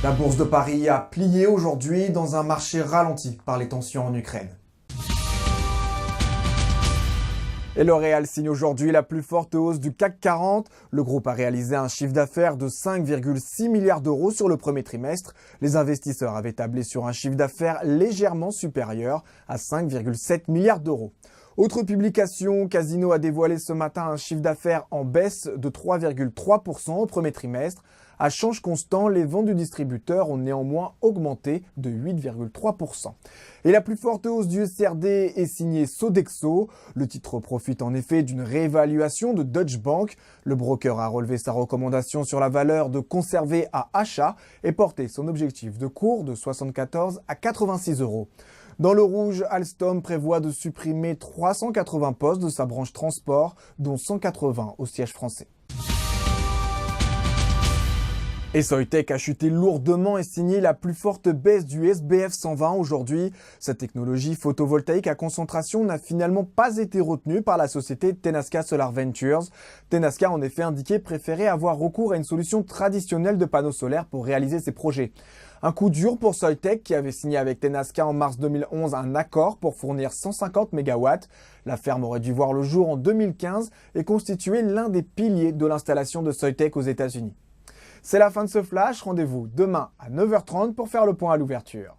La bourse de Paris a plié aujourd'hui dans un marché ralenti par les tensions en Ukraine. Et L'Oréal signe aujourd'hui la plus forte hausse du CAC 40. Le groupe a réalisé un chiffre d'affaires de 5,6 milliards d'euros sur le premier trimestre. Les investisseurs avaient tablé sur un chiffre d'affaires légèrement supérieur à 5,7 milliards d'euros. Autre publication, Casino a dévoilé ce matin un chiffre d'affaires en baisse de 3,3% au premier trimestre. À change constant, les ventes du distributeur ont néanmoins augmenté de 8,3%. Et la plus forte hausse du SRD est signée Sodexo. Le titre profite en effet d'une réévaluation de Deutsche Bank. Le broker a relevé sa recommandation sur la valeur de conserver à achat et porté son objectif de cours de 74 à 86 euros. Dans le rouge, Alstom prévoit de supprimer 380 postes de sa branche transport, dont 180 au siège français. Et Soitec a chuté lourdement et signé la plus forte baisse du SBF 120 aujourd'hui. Cette technologie photovoltaïque à concentration n'a finalement pas été retenue par la société Tenaska Solar Ventures. Tenaska a en effet indiqué préférer avoir recours à une solution traditionnelle de panneaux solaires pour réaliser ses projets. Un coup dur pour Soitec qui avait signé avec Tenaska en mars 2011 un accord pour fournir 150 MW. La ferme aurait dû voir le jour en 2015 et constituer l'un des piliers de l'installation de Soitec aux États-Unis. C'est la fin de ce flash, rendez-vous demain à 9h30 pour faire le point à l'ouverture.